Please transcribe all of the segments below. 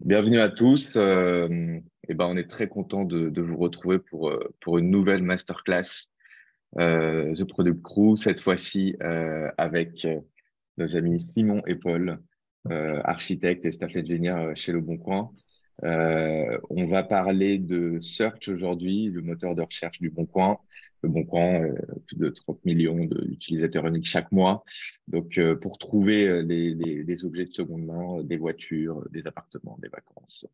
Bienvenue à tous. On est très content de vous retrouver pour une nouvelle masterclass The Product Crew, cette fois-ci avec nos amis Simon et Paul, architectes et staff engineers chez Le Bon Coin. On va parler de Search aujourd'hui, le moteur de recherche du Bon Coin. Le Bon Coin, plus de 30 millions d'utilisateurs uniques chaque mois. Donc, pour trouver les objets de seconde main, des voitures, des appartements, des vacances.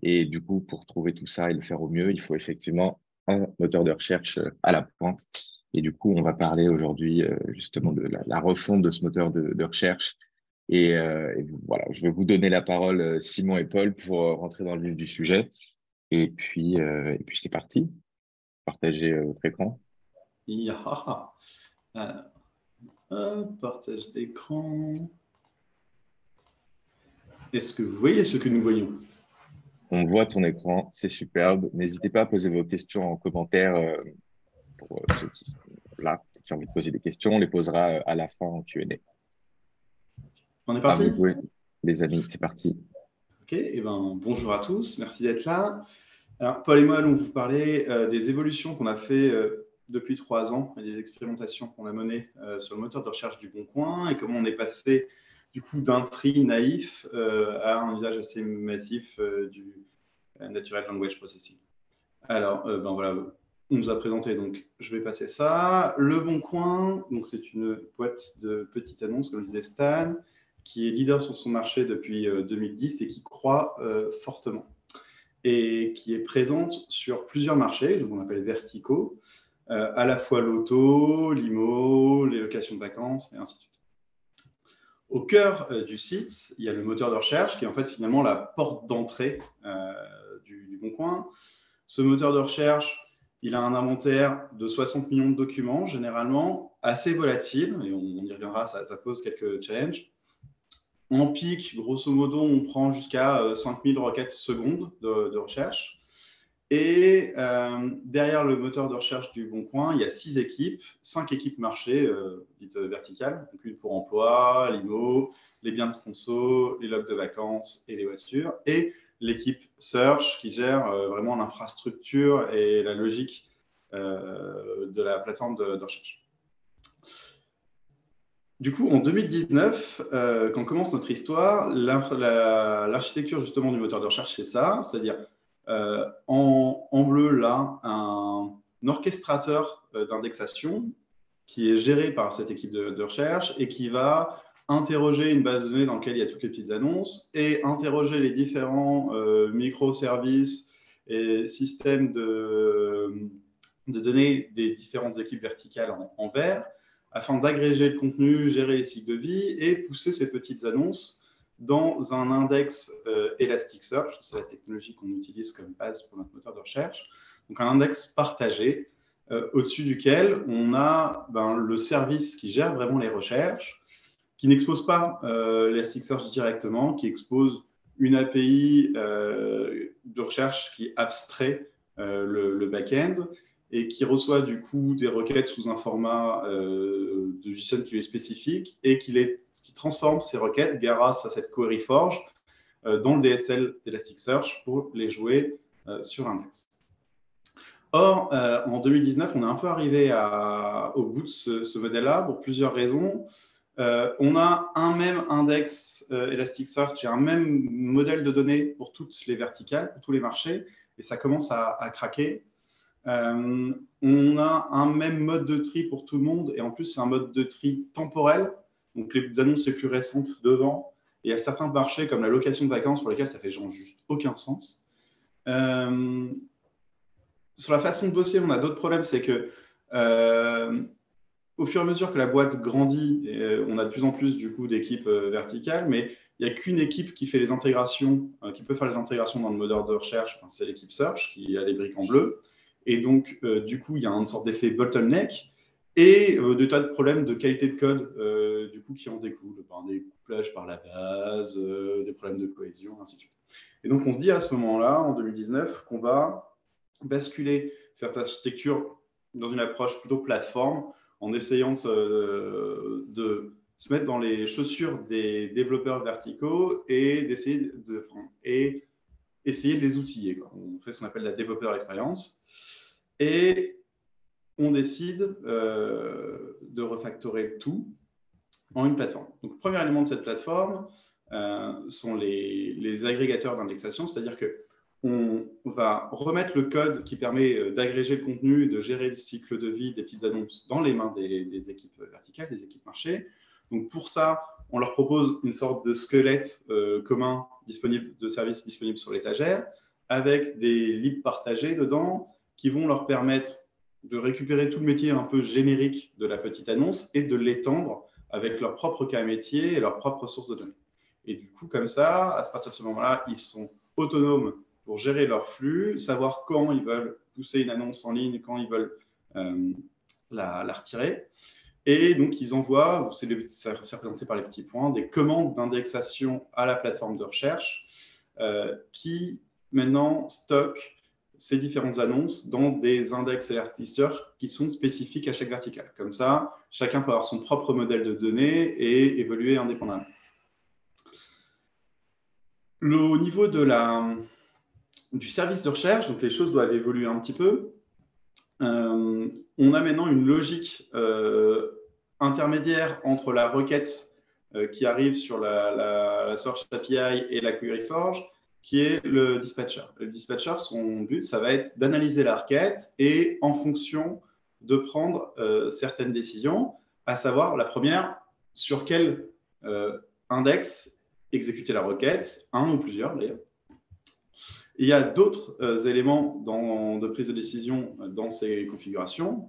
Et du coup, pour trouver tout ça et le faire au mieux, il faut effectivement un moteur de recherche à la pointe. Et du coup, on va parler aujourd'hui justement de la refonte de ce moteur de recherche. Voilà, je vais vous donner la parole, Simon et Paul, pour rentrer dans le vif du sujet. Et puis c'est parti. Partagez votre écran. Yahaha. Alors, partage d'écran. Est-ce que vous voyez ce que nous voyons? On voit ton écran, c'est superbe. N'hésitez pas à poser vos questions en commentaire pour ceux qui sont là, qui ont envie de poser des questions. On les posera à la fin en Q&A. On est À vous parti? de jouer, les amis, c'est parti. Ok, bonjour à tous, merci d'être là. Alors, Paul et moi allons vous parler des évolutions qu'on a fait depuis 3 ans et des expérimentations qu'on a menées sur le moteur de recherche du Bon Coin et comment on est passé du coup d'un tri naïf à un usage assez massif du Natural Language Processing. Alors, voilà, on nous a présenté, donc je vais passer ça. Le Bon Coin, donc c'est une boîte de petites annonces, comme le disait Stan, qui est leader sur son marché depuis 2010 et qui croît fortement. Et qui est présente sur plusieurs marchés, donc on appelle verticaux, à la fois l'auto, l'IMO, les locations de vacances, et ainsi de suite. Au cœur du site, il y a le moteur de recherche, qui est en fait finalement la porte d'entrée du Bon Coin. Ce moteur de recherche, il a un inventaire de 60 millions de documents, généralement assez volatile, et on y reviendra, ça pose quelques challenges. En pic, grosso modo, on prend jusqu'à 5000 requêtes secondes de recherche. Et derrière le moteur de recherche du Bon Coin, il y a 6 équipes, 5 équipes marché, dites verticales, donc une pour emploi, l'IMO, les biens de conso, les logs de vacances et les voitures, et l'équipe Search qui gère vraiment l'infrastructure et la logique de la plateforme de recherche. Du coup, en 2019, quand commence notre histoire, l'architecture justement du moteur de recherche, c'est ça, c'est-à-dire en bleu, là, un orchestrateur d'indexation qui est géré par cette équipe de recherche et qui va interroger une base de données dans laquelle il y a toutes les petites annonces et interroger les différents microservices et systèmes de données des différentes équipes verticales en vert afin d'agréger le contenu, gérer les cycles de vie et pousser ces petites annonces dans un index Elasticsearch, c'est la technologie qu'on utilise comme base pour notre moteur de recherche, donc un index partagé au-dessus duquel on a le service qui gère vraiment les recherches, qui n'expose pas Elasticsearch directement, qui expose une API de recherche qui abstrait le back-end et qui reçoit du coup des requêtes sous un format de JSON qui lui est spécifique et qui transforme ces requêtes grâce à cette query forge dans le DSL d'Elasticsearch pour les jouer sur Index. Or, en 2019, on est un peu arrivé au bout de ce modèle-là pour plusieurs raisons. On a un même index Elasticsearch et un même modèle de données pour toutes les verticales, pour tous les marchés, et ça commence à craquer. On a un même mode de tri pour tout le monde et en plus c'est un mode de tri temporel, donc les annonces les plus récentes devant, et il y a certains marchés comme la location de vacances pour lesquels ça fait genre juste aucun sens. Sur la façon de bosser, on a d'autres problèmes, c'est que au fur et à mesure que la boîte grandit, on a de plus en plus du coup d'équipes verticales, mais il n'y a qu'une équipe qui fait les intégrations, qui peut faire les intégrations dans le moteur de recherche, c'est l'équipe Search qui a les briques en bleu. Et donc, du coup, il y a une sorte d'effet bottleneck et des tas de problèmes de qualité de code du coup, qui en découlent, des couplages par la base, des problèmes de cohésion, ainsi de suite. Et donc, on se dit à ce moment-là, en 2019, qu'on va basculer cette architecture dans une approche plutôt plateforme en essayant de se mettre dans les chaussures des développeurs verticaux et d'essayer essayer de les outiller, quoi. On fait ce qu'on appelle la développeur expérience et on décide de refactorer tout en une plateforme. Donc, le premier élément de cette plateforme sont les agrégateurs d'indexation, c'est-à-dire qu'on va remettre le code qui permet d'agréger le contenu et de gérer le cycle de vie des petites annonces dans les mains des équipes verticales, des équipes marché. Donc, pour ça, on leur propose une sorte de squelette commun de services disponible sur l'étagère avec des libs partagés dedans qui vont leur permettre de récupérer tout le métier un peu générique de la petite annonce et de l'étendre avec leur propre cas métier et leur propre source de données. Et du coup, comme ça, à partir de ce moment-là, ils sont autonomes pour gérer leur flux, savoir quand ils veulent pousser une annonce en ligne, quand ils veulent la retirer. Et donc, ils envoient, c'est représenté par les petits points, des commandes d'indexation à la plateforme de recherche qui, maintenant, stockent ces différentes annonces dans des index Elasticsearch qui sont spécifiques à chaque verticale. Comme ça, chacun peut avoir son propre modèle de données et évoluer indépendamment. Au niveau du service de recherche, donc les choses doivent évoluer un petit peu. On a maintenant une logique intermédiaire entre la requête qui arrive sur la Search API et la Query Forge, qui est le dispatcher. Le dispatcher, son but, ça va être d'analyser la requête et en fonction de prendre certaines décisions, à savoir la première, sur quel index exécuter la requête, un ou plusieurs d'ailleurs. Il y a d'autres éléments de prise de décision dans ces configurations.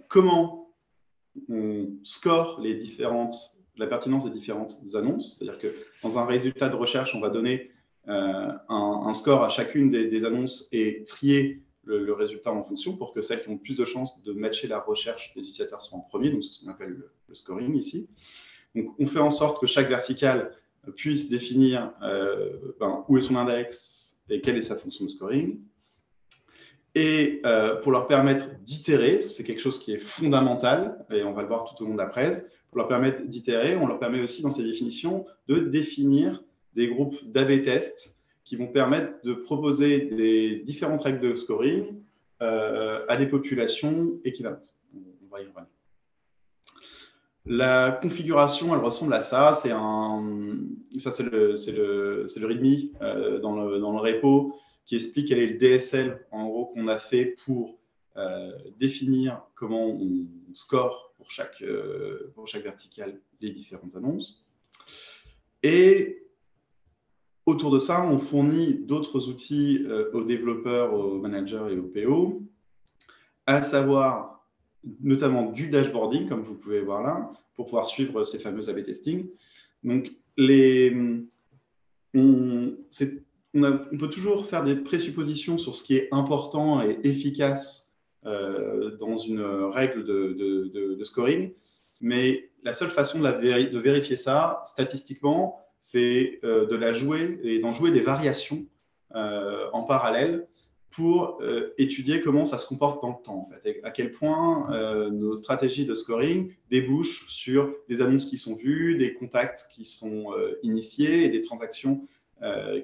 Comment on score la pertinence des différentes annonces, c'est-à-dire que dans un résultat de recherche, on va donner un score à chacune des annonces et trier le résultat en fonction pour que celles qui ont le plus de chances de matcher la recherche des utilisateurs soient en premier, donc c'est ce qu'on appelle le scoring ici. Donc, on fait en sorte que chaque verticale puisse définir où est son index et quelle est sa fonction de scoring. Et pour leur permettre d'itérer, c'est quelque chose qui est fondamental, et on va le voir tout au long de la presse, pour leur permettre d'itérer, on leur permet aussi dans ces définitions de définir des groupes d'A/B tests qui vont permettre de proposer des différentes règles de scoring à des populations équivalentes. On va y revenir. La configuration, elle ressemble à ça. C'est le README dans le repo qui explique quel est le DSL en gros qu'on a fait pour définir comment on score pour chaque verticale les différentes annonces. Et autour de ça, on fournit d'autres outils aux développeurs, aux managers et aux PO, à savoir notamment du dashboarding, comme vous pouvez voir là, pour pouvoir suivre ces fameux A/B testing. Donc, on peut toujours faire des présuppositions sur ce qui est important et efficace dans une règle de scoring, mais la seule façon de vérifier ça, statistiquement, c'est de la jouer et d'en jouer des variations en parallèle pour étudier comment ça se comporte dans le temps, en fait, à quel point nos stratégies de scoring débouchent sur des annonces qui sont vues, des contacts qui sont initiés et des transactions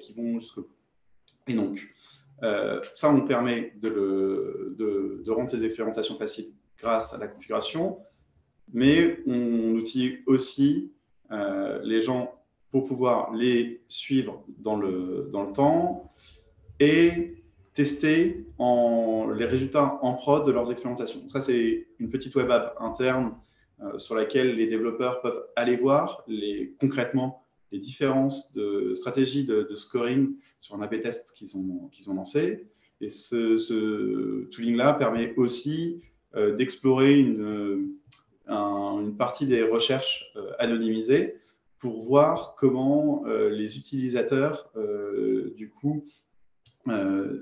qui vont jusqu'au bout. Et donc, ça, on permet de rendre ces expérimentations faciles grâce à la configuration, mais on outille aussi les gens pour pouvoir les suivre dans le temps et tester les résultats en prod de leurs expérimentations. Donc ça, c'est une petite web app interne sur laquelle les développeurs peuvent aller voir concrètement les différences de stratégies de scoring sur un A/B test qu'ils ont lancé. Et ce tooling-là permet aussi d'explorer une partie des recherches anonymisées pour voir comment les utilisateurs, du coup,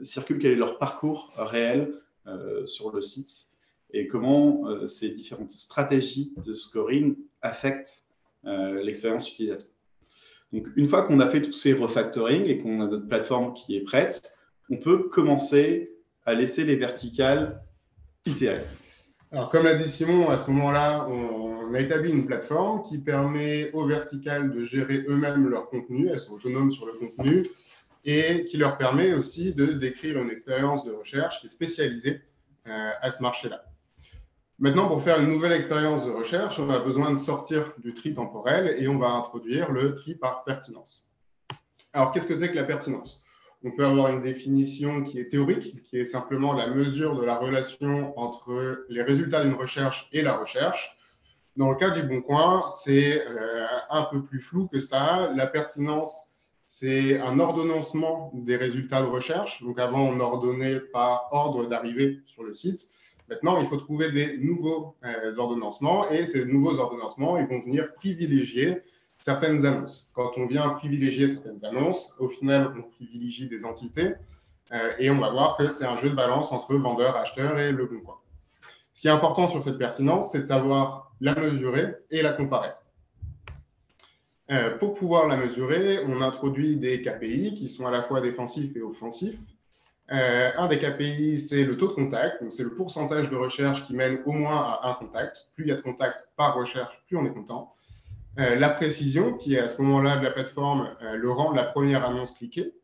circulent, quel est leur parcours réel sur le site et comment ces différentes stratégies de scoring affectent l'expérience utilisateur. Donc, une fois qu'on a fait tous ces refactoring et qu'on a notre plateforme qui est prête, on peut commencer à laisser les verticales itérer. Alors, comme l'a dit Simon, à ce moment-là, on a établi une plateforme qui permet aux verticales de gérer eux-mêmes leur contenu. Elles sont autonomes sur le contenu. et qui leur permet aussi de décrire une expérience de recherche qui est spécialisée à ce marché-là. Maintenant, pour faire une nouvelle expérience de recherche, on a besoin de sortir du tri temporel et on va introduire le tri par pertinence. Alors, qu'est-ce que c'est que la pertinence? On peut avoir une définition qui est théorique, qui est simplement la mesure de la relation entre les résultats d'une recherche et la recherche. Dans le cas du Boncoin, c'est un peu plus flou que ça. La pertinence, c'est un ordonnancement des résultats de recherche. Donc avant, on ordonnait par ordre d'arrivée sur le site. Maintenant, il faut trouver des nouveaux ordonnancements et ces nouveaux ordonnancements, ils vont venir privilégier certaines annonces. Quand on vient privilégier certaines annonces, au final, on privilégie des entités et on va voir que c'est un jeu de balance entre vendeur, acheteur et le Boncoin. Ce qui est important sur cette pertinence, c'est de savoir la mesurer et la comparer. Pour pouvoir la mesurer, on introduit des KPI qui sont à la fois défensifs et offensifs. Un des KPI, c'est le taux de contact, donc c'est le pourcentage de recherche qui mène au moins à un contact. Plus il y a de contacts par recherche, plus on est content. La précision, qui est à ce moment-là de la plateforme le rang de la première annonce cliquée.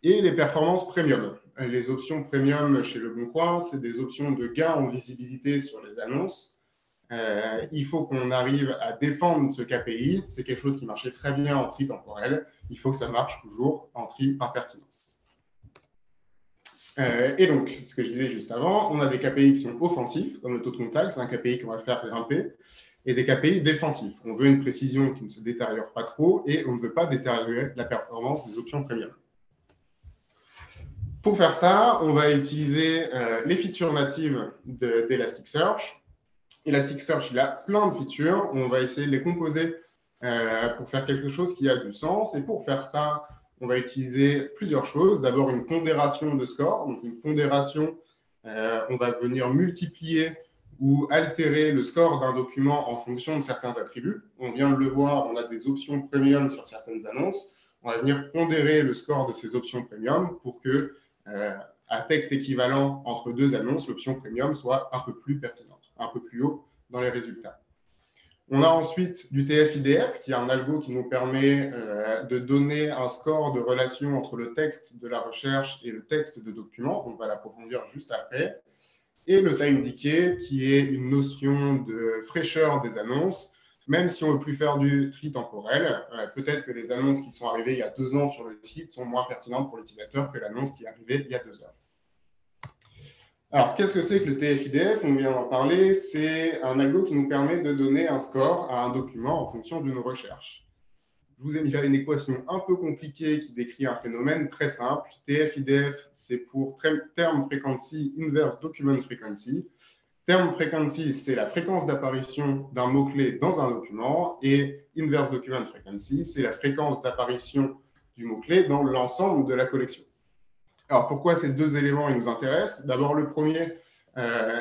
Et les performances premium. Les options premium chez Le Boncoin, c'est des options de gain en visibilité sur les annonces. Il faut qu'on arrive à défendre ce KPI. C'est quelque chose qui marchait très bien en tri temporel. Il faut que ça marche toujours en tri par pertinence. Et donc, ce que je disais juste avant, on a des KPI qui sont offensifs, comme le taux de contact, c'est un KPI qu'on va faire grimper, et des KPI défensifs. On veut une précision qui ne se détériore pas trop et on ne veut pas détériorer la performance des options premium. Pour faire ça, on va utiliser les features natives d'Elasticsearch. Elasticsearch, il a plein de features. On va essayer de les composer pour faire quelque chose qui a du sens. Et pour faire ça, on va utiliser plusieurs choses. D'abord, une pondération de score. Donc, une pondération, on va venir multiplier ou altérer le score d'un document en fonction de certains attributs. On vient de le voir, on a des options premium sur certaines annonces. On va venir pondérer le score de ces options premium pour que à texte équivalent entre deux annonces, l'option premium soit un peu plus pertinente, un peu plus haut dans les résultats. On a ensuite du TF-IDF, qui est un algo qui nous permet de donner un score de relation entre le texte de la recherche et le texte de document. On va l'approfondir juste après. Et le time decay, qui est une notion de fraîcheur des annonces. Même si on ne veut plus faire du tri temporel, peut-être que les annonces qui sont arrivées il y a 2 ans sur le site sont moins pertinentes pour l'utilisateur que l'annonce qui est arrivée il y a 2 heures. Alors, qu'est-ce que c'est que le TF-IDF? On vient d'en parler. C'est un algo qui nous permet de donner un score à un document en fonction d'une recherche. Je vous ai mis là une équation un peu compliquée qui décrit un phénomène très simple. TF-IDF, c'est pour Term Frequency Inverse Document Frequency. Term frequency, c'est la fréquence d'apparition d'un mot-clé dans un document et inverse document frequency, c'est la fréquence d'apparition du mot-clé dans l'ensemble de la collection. Alors, pourquoi ces deux éléments ils nous intéressent? D'abord, le premier,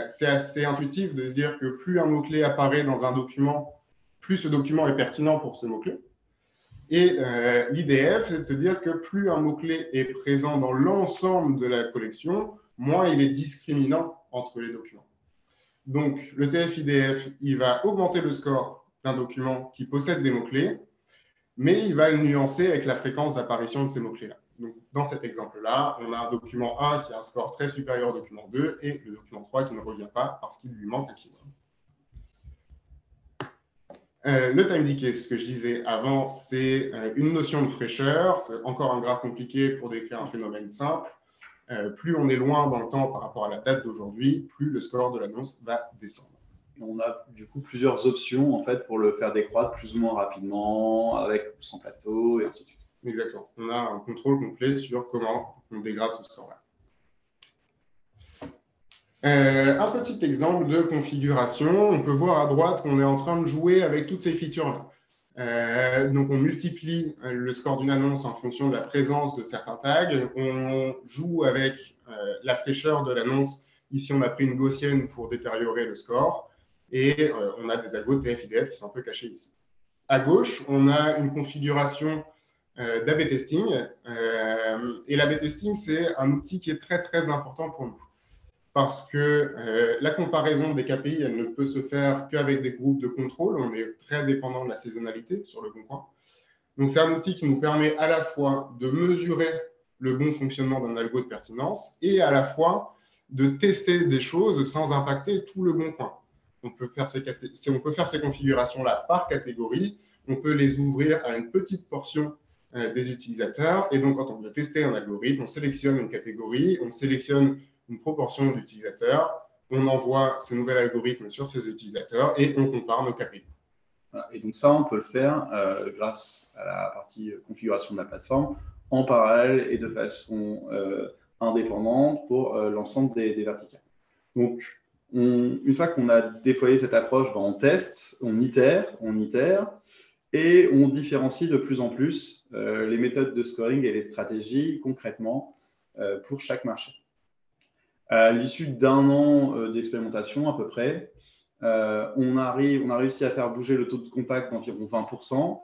c'est assez intuitif de se dire que plus un mot-clé apparaît dans un document, plus ce document est pertinent pour ce mot-clé. Et l'IDF, c'est de se dire que plus un mot-clé est présent dans l'ensemble de la collection, moins il est discriminant entre les documents. Donc, le TF-IDF, il va augmenter le score d'un document qui possède des mots-clés, mais il va le nuancer avec la fréquence d'apparition de ces mots-clés-là. Donc, dans cet exemple-là, on a un document 1 qui a un score très supérieur au document 2 et le document 3 qui ne revient pas parce qu'il lui manque un keyword. Le time decay, ce que je disais avant, c'est une notion de fraîcheur. C'est encore un graphe compliqué pour décrire un phénomène simple. Plus on est loin dans le temps par rapport à la date d'aujourd'hui, plus le score de l'annonce va descendre. On a du coup plusieurs options en fait pour le faire décroître plus ou moins rapidement, avec ou sans plateau, et ainsi de suite. Exactement. On a un contrôle complet sur comment on dégrade ce score-là. Un petit exemple de configuration. On peut voir à droite qu'on est en train de jouer avec toutes ces features-là. Donc, on multiplie le score d'une annonce en fonction de la présence de certains tags. On joue avec la fraîcheur de l'annonce. Ici, on a pris une gaussienne pour détériorer le score. Et on a des algos de TF-IDF qui sont un peu cachés ici. À gauche, on a une configuration d'A/B testing. Et l'A/B testing, c'est un outil qui est très, très important pour nous. Parce que la comparaison des KPI, elle ne peut se faire qu'avec des groupes de contrôle. On est très dépendant de la saisonnalité sur le Boncoin. Donc, c'est un outil qui nous permet à la fois de mesurer le bon fonctionnement d'un algo de pertinence et à la fois de tester des choses sans impacter tout le bon coin. On peut faire ces configurations-là par catégorie, on peut les ouvrir à une petite portion des utilisateurs. Et donc, quand on veut tester un algorithme, on sélectionne une catégorie, on sélectionne une proportion d'utilisateurs, on envoie ce nouvel algorithme sur ces utilisateurs et on compare nos KPI. Voilà. Et donc ça, on peut le faire grâce à la partie configuration de la plateforme en parallèle et de façon indépendante pour l'ensemble des verticales. Donc, une fois qu'on a déployé cette approche, on teste, on itère, et on différencie de plus en plus les méthodes de scoring et les stratégies concrètement pour chaque marché. À l'issue d'un an d'expérimentation à peu près, on a réussi à faire bouger le taux de contact d'environ 20%.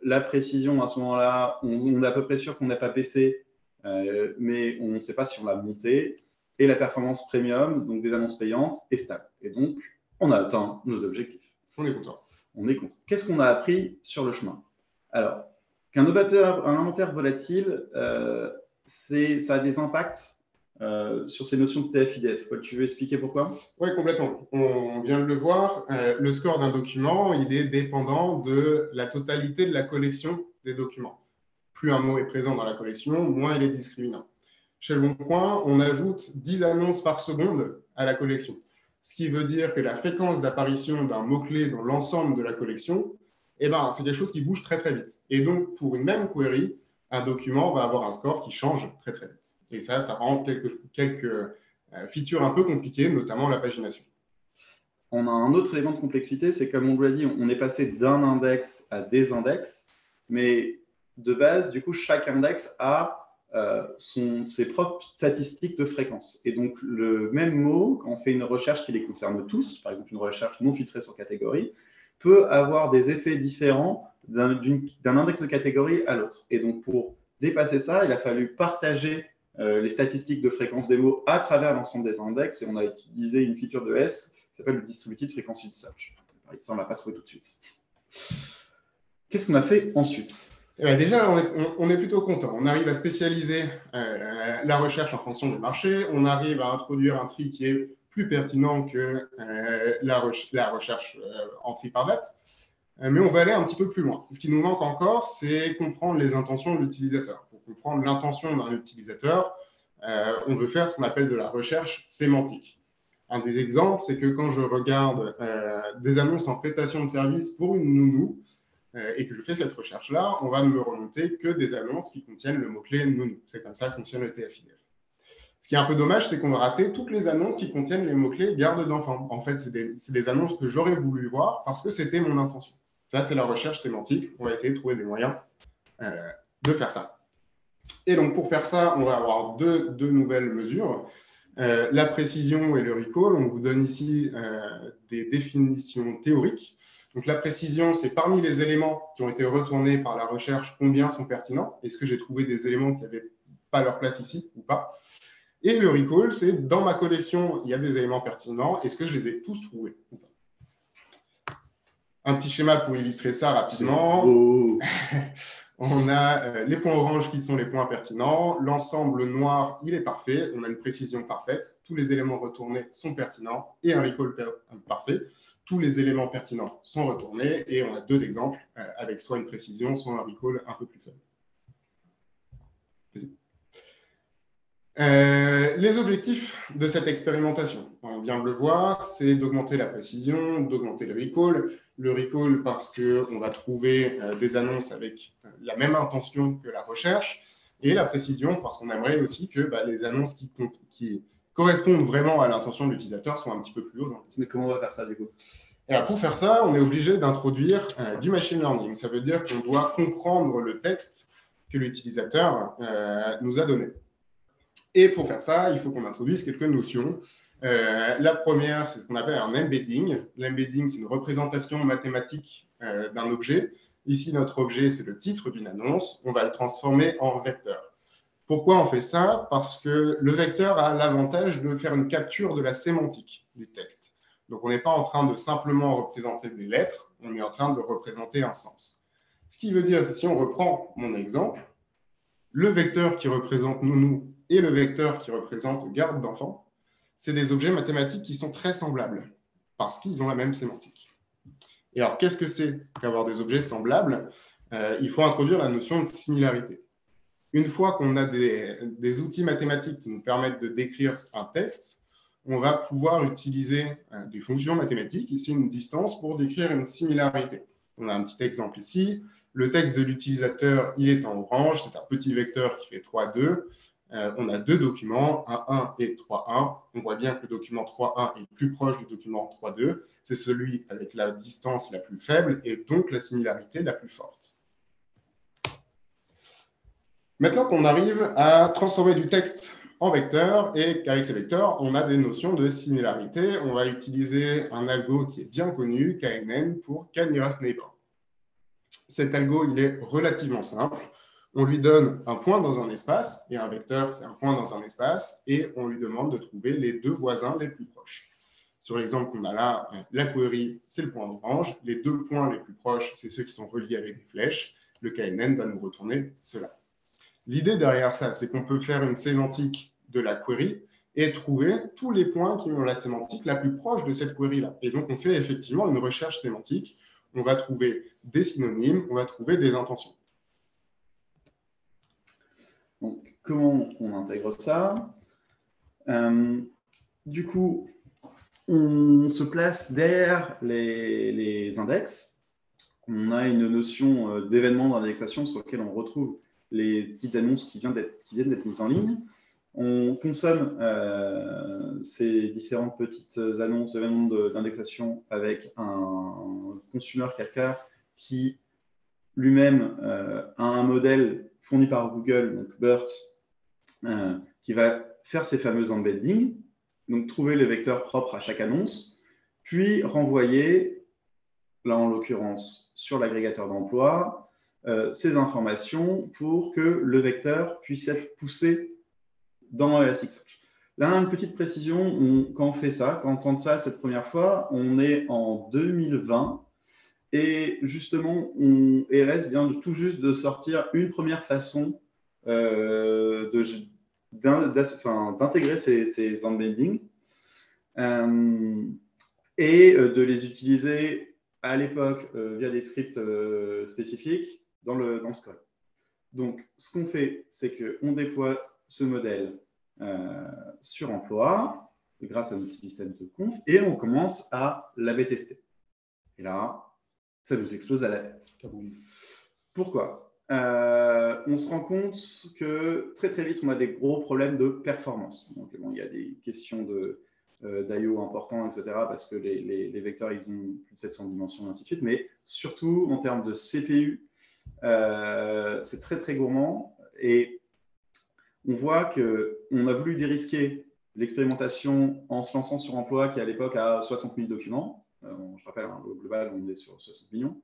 La précision à ce moment-là, on est à peu près sûr qu'on n'a pas baissé, mais on ne sait pas si on l'a monté. Et la performance premium, donc des annonces payantes, est stable. Et donc, on a atteint nos objectifs. On est content. On est content. Qu'est-ce qu'on a appris sur le chemin? Alors, qu'un inventaire volatile, ça a des impacts sur ces notions de TF-IDF. Tu veux expliquer pourquoi? Oui, complètement. On vient de le voir. Le score d'un document, il est dépendant de la totalité de la collection des documents. Plus un mot est présent dans la collection, moins il est discriminant. Chez Le Bon Coin, on ajoute 10 annonces par seconde à la collection. Ce qui veut dire que la fréquence d'apparition d'un mot-clé dans l'ensemble de la collection, c'est quelque chose qui bouge très, très vite. Et donc, pour une même query, un document va avoir un score qui change très, très vite. Et ça rend quelques features un peu compliquées, notamment la pagination. On a un autre élément de complexité, c'est comme on l'a dit, on est passé d'un index à des index, mais de base, du coup, chaque index a ses propres statistiques de fréquence. Et donc, le même mot, quand on fait une recherche qui les concerne tous, par exemple une recherche non filtrée sur catégorie, peut avoir des effets différents d'un index de catégorie à l'autre. Et donc, pour dépasser ça, il a fallu partager les statistiques de fréquence des mots à travers l'ensemble des index, et on a utilisé une feature de S qui s'appelle le Distributed Frequency Search. Ça, on ne l'a pas trouvé tout de suite. Qu'est-ce qu'on a fait ensuite? Déjà, on est plutôt content. On arrive à spécialiser la recherche en fonction des marchés. On arrive à introduire un tri qui est plus pertinent que la recherche en tri par date. Mais on va aller un petit peu plus loin. Ce qui nous manque encore, c'est comprendre les intentions de l'utilisateur. Pour comprendre l'intention d'un utilisateur, on veut faire ce qu'on appelle de la recherche sémantique. Un des exemples, c'est que quand je regarde des annonces en prestation de service pour une nounou, et que je fais cette recherche-là, on va ne me remonter que des annonces qui contiennent le mot-clé nounou. C'est comme ça que fonctionne le TF-IDF. Ce qui est un peu dommage, c'est qu'on va rater toutes les annonces qui contiennent les mots-clés garde d'enfants. En fait, c'est des annonces que j'aurais voulu voir parce que c'était mon intention. Ça, c'est la recherche sémantique. On va essayer de trouver des moyens de faire ça. Et donc, pour faire ça, on va avoir deux nouvelles mesures. La précision et le recall. On vous donne ici des définitions théoriques. Donc, la précision, c'est parmi les éléments qui ont été retournés par la recherche, combien sont pertinents? Est-ce que j'ai trouvé des éléments qui n'avaient pas leur place ici ou pas? Et le recall, c'est dans ma collection, il y a des éléments pertinents. Est-ce que je les ai tous trouvés ou pas? Un petit schéma pour illustrer ça rapidement. On a les points orange qui sont les points pertinents. L'ensemble noir, il est parfait. On a une précision parfaite. Tous les éléments retournés sont pertinents et un recall parfait. Tous les éléments pertinents sont retournés et on a deux exemples avec soit une précision, soit un recall un peu plus faible. Les objectifs de cette expérimentation, on vient de le voir, c'est d'augmenter la précision, d'augmenter le recall. Le recall parce qu'on va trouver des annonces avec la même intention que la recherche, et la précision parce qu'on aimerait aussi que les annonces qui correspondent vraiment à l'intention de l'utilisateur soient un petit peu plus haut. Mais comment on va faire ça du coup? Et alors, pour faire ça, on est obligé d'introduire du machine learning. Ça veut dire qu'on doit comprendre le texte que l'utilisateur nous a donné. Et pour faire ça, il faut qu'on introduise quelques notions. La première, c'est ce qu'on appelle un embedding. L'embedding, c'est une représentation mathématique d'un objet. Ici, notre objet, c'est le titre d'une annonce. On va le transformer en vecteur. Pourquoi on fait ça? Parce que le vecteur a l'avantage de faire une capture de la sémantique du texte. Donc, on n'est pas en train de simplement représenter des lettres, on est en train de représenter un sens. Ce qui veut dire que si on reprend mon exemple, Le vecteur qui représente nounou et le vecteur qui représente garde d'enfant, c'est des objets mathématiques qui sont très semblables parce qu'ils ont la même sémantique. Et alors, qu'est-ce que c'est qu'avoir des objets semblables? Il faut introduire la notion de similarité. Une fois qu'on a des outils mathématiques qui nous permettent de décrire un texte, on va pouvoir utiliser des fonctions mathématiques, ici une distance, pour décrire une similarité. On a un petit exemple ici. Le texte de l'utilisateur, il est en orange. C'est un petit vecteur qui fait 3, 2. On a deux documents, 1.1 et 3.1. On voit bien que le document 3.1 est plus proche du document 3.2. C'est celui avec la distance la plus faible et donc la similarité la plus forte. Maintenant qu'on arrive à transformer du texte en vecteur et qu'avec ces vecteurs, on a des notions de similarité, on va utiliser un algo qui est bien connu, KNN, pour K-nearest neighbor. Cet algo, il est relativement simple. On lui donne un point dans un espace, et un vecteur, c'est un point dans un espace, et on lui demande de trouver les deux voisins les plus proches. Sur l'exemple qu'on a là, la query, c'est le point orange. Les deux points les plus proches, c'est ceux qui sont reliés avec des flèches. Le KNN va nous retourner cela. L'idée derrière ça, c'est qu'on peut faire une sémantique de la query et trouver tous les points qui ont la sémantique la plus proche de cette query-là. Et donc, on fait effectivement une recherche sémantique. On va trouver des synonymes, on va trouver des intentions. Donc, comment on intègre ça? Du coup, on se place derrière les index. On a une notion d'événement d'indexation sur lequel on retrouve les petites annonces qui viennent d'être mises en ligne. On consomme ces différentes petites annonces d'événements d'indexation avec un consumer Kafka qui lui-même a un modèle fourni par Google, donc BERT, qui va faire ces fameux embeddings, donc trouver le vecteur propre à chaque annonce, puis renvoyer, là en l'occurrence sur l'agrégateur d'emploi, ces informations pour que le vecteur puisse être poussé dans Elasticsearch. Là, une petite précision, quand on fait ça, quand on tente ça cette première fois, on est en 2020 et justement, RS vient tout juste de sortir une première façon d'intégrer ces embeddings et de les utiliser à l'époque via des scripts spécifiques dans le script. Donc, ce qu'on fait, c'est qu'on déploie ce modèle sur emploi grâce à notre système de conf et on commence à l'AB tester. Et là, ça nous explose à la tête. Pourquoi? On se rend compte que très très vite, on a des gros problèmes de performance. Donc, bon, il y a des questions d'IO importants, etc. parce que les vecteurs, ils ont plus de 700 dimensions et ainsi de suite. Mais surtout, en termes de CPU, c'est très très gourmand. Et on voit qu'on a voulu dérisquer l'expérimentation en se lançant sur emploi qui, à l'époque, a 60 000 documents. Je rappelle, hein, au global, on est sur 60 millions.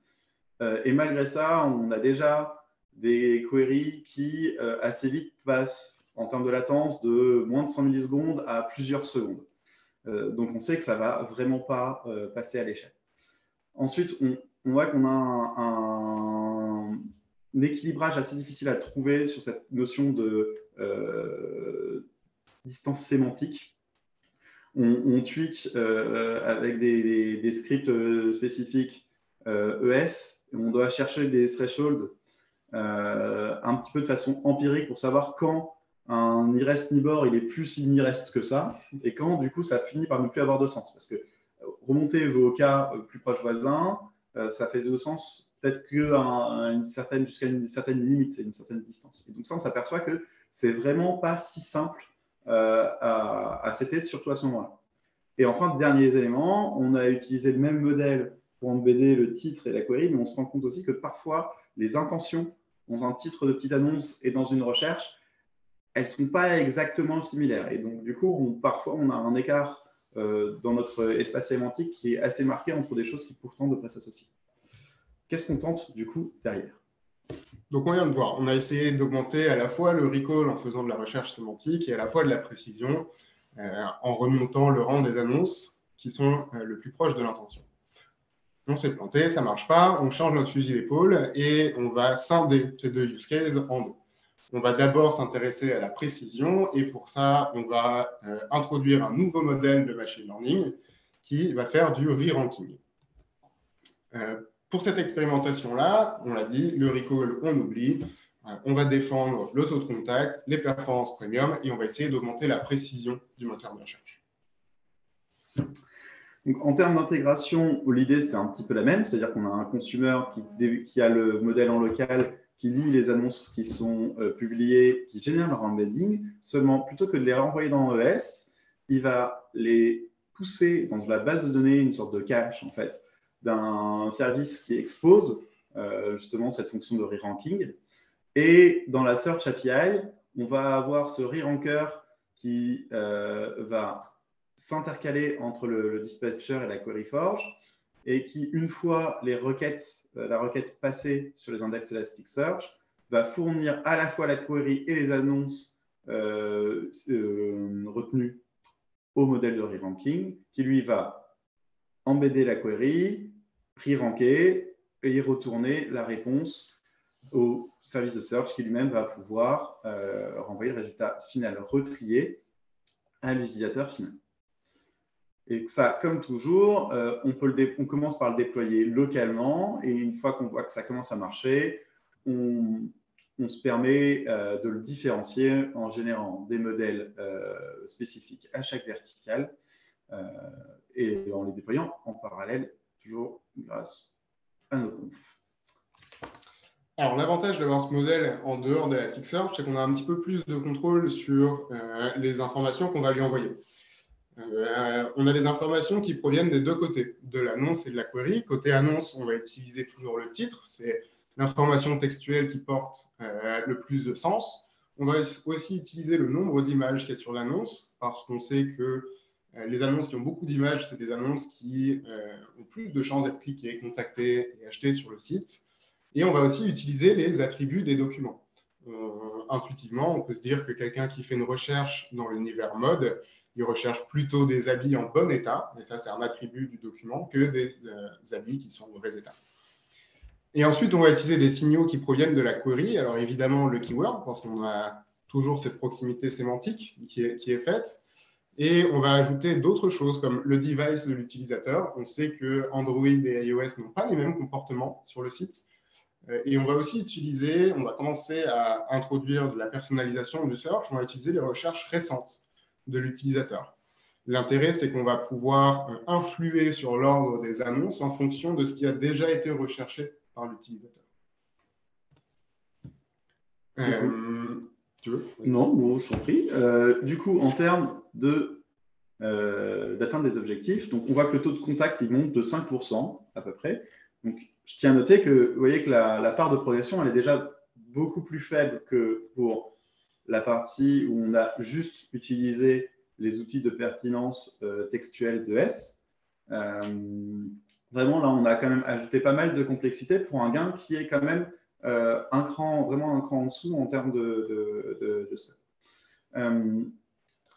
Et malgré ça, on a déjà des queries qui, assez vite, passent en termes de latence de moins de 100 millisecondes à plusieurs secondes. Donc, on sait que ça ne va vraiment pas passer à l'échelle. Ensuite, on voit qu'on a un équilibrage assez difficile à trouver sur cette notion de distance sémantique. On tweak avec des scripts spécifiques ES. On doit chercher des thresholds un petit peu de façon empirique pour savoir quand un nearest neighbor il est plus nearest que ça et quand du coup ça finit par ne plus avoir de sens. Parce que remonter vos cas plus proches voisins, ça fait de sens peut-être jusqu'à une certaine limite et une certaine distance. Et donc ça, on s'aperçoit que c'est vraiment pas si simple à setter, surtout à ce moment-là. Et enfin, derniers éléments, on a utilisé le même modèle pour embedder le titre et la query, mais on se rend compte aussi que parfois, les intentions dans un titre de petite annonce et dans une recherche, elles ne sont pas exactement similaires. Et donc, du coup, parfois, on a un écart dans notre espace sémantique qui est assez marqué entre des choses qui pourtant devraient s'associer. Qu'est-ce qu'on tente, du coup, derrière? Donc, on vient de voir, on a essayé d'augmenter à la fois le recall en faisant de la recherche sémantique et à la fois de la précision en remontant le rang des annonces qui sont le plus proches de l'intention. On s'est planté, ça ne marche pas, on change notre fusil d'épaule et on va scinder ces deux use cases en deux. On va d'abord s'intéresser à la précision et pour ça, on va introduire un nouveau modèle de machine learning qui va faire du re-ranking. Pour cette expérimentation-là, on l'a dit, le recall, on oublie. On va défendre le taux de contact, les performances premium et on va essayer d'augmenter la précision du moteur de recherche. Donc, en termes d'intégration, l'idée, c'est un petit peu la même, c'est-à-dire qu'on a un consumer qui a le modèle en local, qui lit les annonces qui sont publiées, qui génère leur embedding. Seulement, plutôt que de les renvoyer dans ES, il va les pousser dans la base de données, une sorte de cache, en fait, d'un service qui expose justement cette fonction de re-ranking. Et dans la Search API, on va avoir ce re-ranker qui va s'intercaler entre le dispatcher et la query forge et qui, une fois la requête passée sur les index Elasticsearch, va fournir à la fois la query et les annonces retenues au modèle de re-ranking, qui lui va embedder la query, re-ranker et y retourner la réponse au service de search qui lui-même va pouvoir renvoyer le résultat final retrié à l'utilisateur final. Et ça, comme toujours, on commence par le déployer localement et une fois qu'on voit que ça commence à marcher, on se permet de le différencier en générant des modèles spécifiques à chaque verticale et en les déployant en parallèle, toujours grâce à nos confs. Alors, l'avantage d'avoir ce modèle en dehors de Elasticsearch, c'est qu'on a un petit peu plus de contrôle sur les informations qu'on va lui envoyer. On a des informations qui proviennent des deux côtés, de l'annonce et de la query. Côté annonce, on va utiliser toujours le titre, c'est l'information textuelle qui porte le plus de sens. On va aussi utiliser le nombre d'images qu'il y a sur l'annonce, parce qu'on sait que les annonces qui ont beaucoup d'images, c'est des annonces qui ont plus de chances d'être cliquées, contactées et achetées sur le site. Et on va aussi utiliser les attributs des documents. Intuitivement, on peut se dire que quelqu'un qui fait une recherche dans l'univers mode, il recherche plutôt des habits en bon état, et ça c'est un attribut du document, que des habits qui sont en mauvais état. Et ensuite, on va utiliser des signaux qui proviennent de la query. Alors évidemment, le keyword, parce qu'on a toujours cette proximité sémantique qui est faite. Et on va ajouter d'autres choses comme le device de l'utilisateur. On sait que Android et iOS n'ont pas les mêmes comportements sur le site. Et on va aussi on va commencer à introduire de la personnalisation du search, on va utiliser les recherches récentes de l'utilisateur. L'intérêt, c'est qu'on va pouvoir influer sur l'ordre des annonces en fonction de ce qui a déjà été recherché par l'utilisateur. Tu veux? Non, bon, je t'en prie. Du coup, en termes d'atteinte des objectifs, donc on voit que le taux de contact il monte de 5% à peu près. Donc, je tiens à noter que vous voyez que la part de progression elle est déjà beaucoup plus faible que pour la partie où on a juste utilisé les outils de pertinence textuelle de S. Vraiment, là, on a quand même ajouté pas mal de complexité pour un gain qui est quand même vraiment un cran en dessous en termes de ça.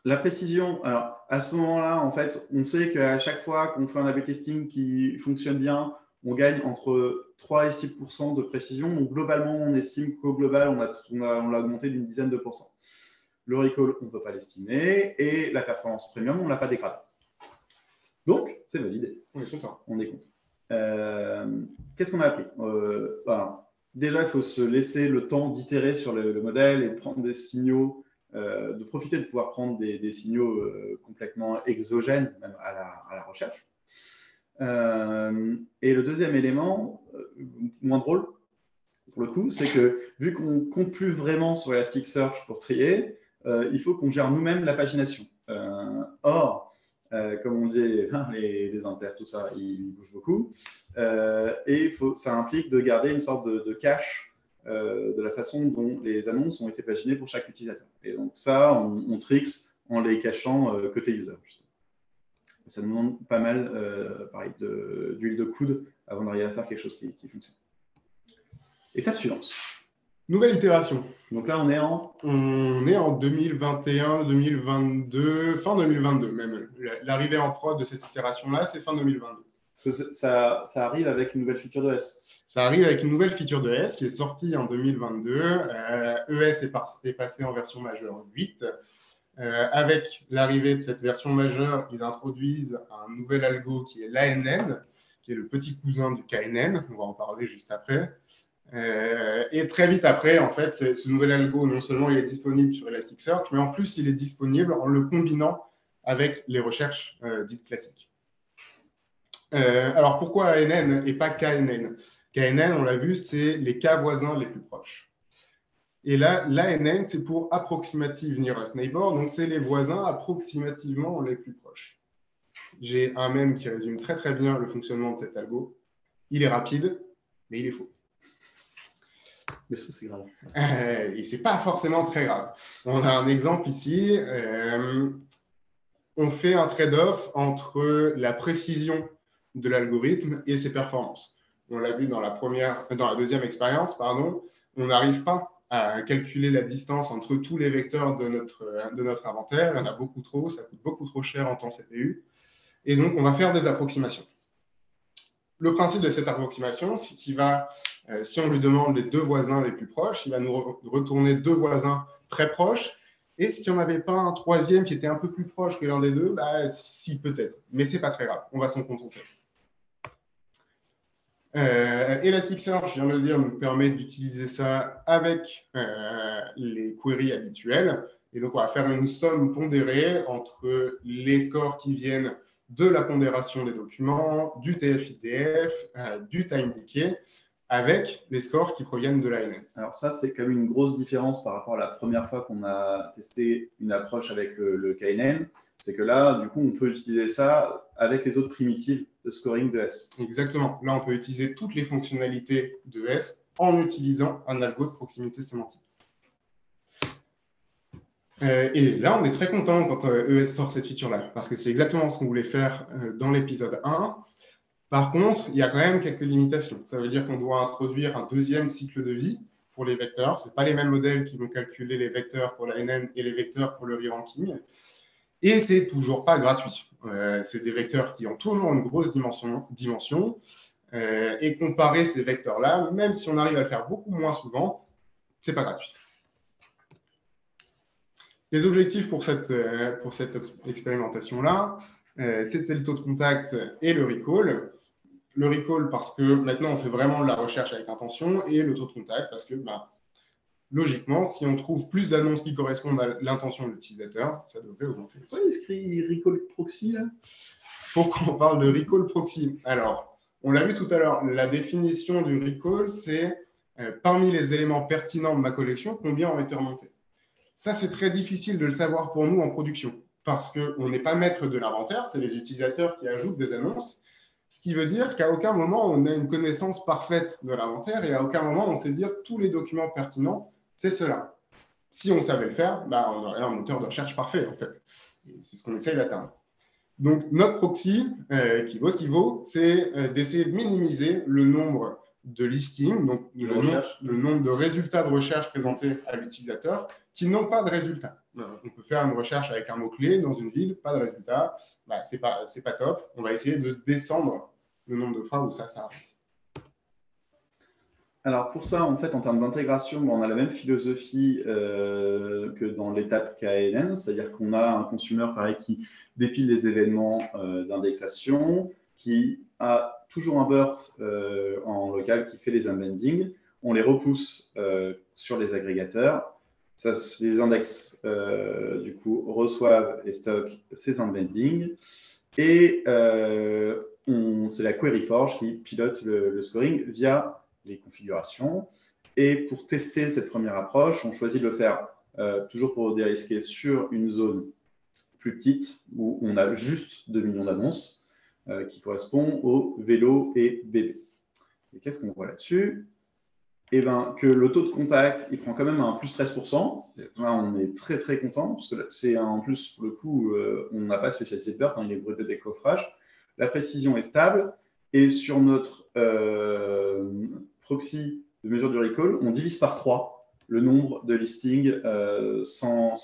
La précision, alors à ce moment-là, en fait, on sait qu'à chaque fois qu'on fait un A/B testing qui fonctionne bien, on gagne entre 3 et 6% de précision. Donc, globalement, on estime qu'au global, on l'a augmenté d'une dizaine de pourcents. Le recall, on ne peut pas l'estimer. Et la performance premium, on ne l'a pas dégradé. Donc, c'est validé. On est content. On est content. Qu'est-ce qu'on a appris déjà, il faut se laisser le temps d'itérer sur le modèle et de prendre des signaux, de profiter de pouvoir prendre des signaux complètement exogènes, même à la recherche. Et le deuxième élément, moins drôle pour le coup, c'est que vu qu'on ne compte plus vraiment sur Elasticsearch pour trier, il faut qu'on gère nous-mêmes la pagination. Or, comme on dit, les inters, tout ça, ils bougent beaucoup. Et ça implique de garder une sorte de cache de la façon dont les annonces ont été paginées pour chaque utilisateur. Et donc ça, on trixe en les cachant côté user. Ça nous demande pas mal pareil, d'huile de coude avant d'arriver à faire quelque chose qui fonctionne. Étape suivante. Nouvelle itération. Donc là, on est en 2021, 2022, fin 2022 même. L'arrivée en prod de cette itération-là, c'est fin 2022. Parce que ça arrive avec une nouvelle feature de S. Ça arrive avec une nouvelle feature de S qui est sortie en 2022. ES est passé en version majeure 8. Avec l'arrivée de cette version majeure, ils introduisent un nouvel algo qui est l'ANN, qui est le petit cousin du KNN. On va en parler juste après. Et très vite après, en fait, ce nouvel algo, non seulement il est disponible sur Elasticsearch, mais en plus, il est disponible en le combinant avec les recherches dites classiques. Alors, pourquoi ANN et pas KNN? KNN, on l'a vu, c'est les cas voisins les plus proches. Et là, l'ANN, c'est pour Approximative Nearest Neighbor, donc c'est les voisins approximativement les plus proches. J'ai un mème qui résume très très bien le fonctionnement de cet algo. Il est rapide, mais il est faux. Mais ça, c'est grave. Et c'est pas forcément très grave. On a un exemple ici. On fait un trade-off entre la précision de l'algorithme et ses performances. On l'a vu dans la deuxième expérience, pardon. On n'arrive pas à calculer la distance entre tous les vecteurs de notre inventaire. Il y en a beaucoup trop, ça coûte beaucoup trop cher en temps CPU. Et donc, on va faire des approximations. Le principe de cette approximation, c'est qu'il va, si on lui demande les deux voisins les plus proches, il va nous retourner deux voisins très proches. Et s'il n'y en avait pas un troisième qui était un peu plus proche que l'un des deux, bah, si, peut-être. Mais ce n'est pas très grave, on va s'en contenter. Elasticsearch, je viens de le dire, nous permet d'utiliser ça avec les queries habituelles. Et donc, on va faire une somme pondérée entre les scores qui viennent de la pondération des documents, du TF-IDF, du time decay, avec les scores qui proviennent de l'ANN. Alors ça, c'est quand même une grosse différence par rapport à la première fois qu'on a testé une approche avec le KNN. C'est que là, du coup, on peut utiliser ça avec les autres primitives de scoring de S. Exactement. Là, on peut utiliser toutes les fonctionnalités de S en utilisant un algo de proximité sémantique. Et là, on est très content quand ES sort cette feature-là, parce que c'est exactement ce qu'on voulait faire dans l'épisode 1. Par contre, il y a quand même quelques limitations. Ça veut dire qu'on doit introduire un deuxième cycle de vie pour les vecteurs. Ce n'est pas les mêmes modèles qui vont calculer les vecteurs pour la NN et les vecteurs pour le re-ranking. Et ce n'est toujours pas gratuit. C'est des vecteurs qui ont toujours une grosse dimension. Et comparer ces vecteurs-là, même si on arrive à le faire beaucoup moins souvent, ce n'est pas gratuit. Les objectifs pour cette expérimentation-là, c'était le taux de contact et le recall. Le recall parce que maintenant, on fait vraiment de la recherche avec intention, et le taux de contact parce que, logiquement, si on trouve plus d'annonces qui correspondent à l'intention de l'utilisateur, ça devrait augmenter. Pourquoi il écrit recall proxy là? Pourquoi on parle de recall proxy? Alors, on l'a vu tout à l'heure, la définition du recall, c'est parmi les éléments pertinents de ma collection, combien ont été remontés. Ça, c'est très difficile de le savoir pour nous en production, parce qu'on n'est pas maître de l'inventaire, c'est les utilisateurs qui ajoutent des annonces, ce qui veut dire qu'à aucun moment, on a une connaissance parfaite de l'inventaire, et à aucun moment, on sait dire tous les documents pertinents, c'est cela. Si on savait le faire, on aurait un moteur de recherche parfait, en fait. C'est ce qu'on essaye d'atteindre. Donc, notre proxy, qui vaut ce qu'il vaut, c'est d'essayer de minimiser le nombre de listings, donc le nombre de résultats de recherche présentés à l'utilisateur qui n'ont pas de résultats. On peut faire une recherche avec un mot-clé dans une ville, pas de résultat, c'est pas top. On va essayer de descendre le nombre de fois où ça arrive. Alors pour ça, en fait, en termes d'intégration, on a la même philosophie que dans l'étape KNN, c'est-à-dire qu'on a un consumer pareil qui dépile les événements d'indexation, qui a toujours un BERT en local qui fait les unbending. On les repousse sur les agrégateurs. Ça, les index, du coup, reçoivent et stockent ces unbending. Et c'est la Query Forge qui pilote le scoring via les configurations. Et pour tester cette première approche, on choisit de le faire toujours pour dérisquer sur une zone plus petite où on a juste 2 millions d'annonces qui correspond aux vélos et bébés. Et qu'est-ce qu'on voit là-dessus? Eh bien, que le taux de contact, il prend quand même un plus 13%. Là, on est très, très content, parce que c'est en plus, pour le coup, on n'a pas spécialisé de BERT, il est brut de décoffrage. La précision est stable, et sur notre proxy de mesure du recall, on divise par 3 le nombre de listings sans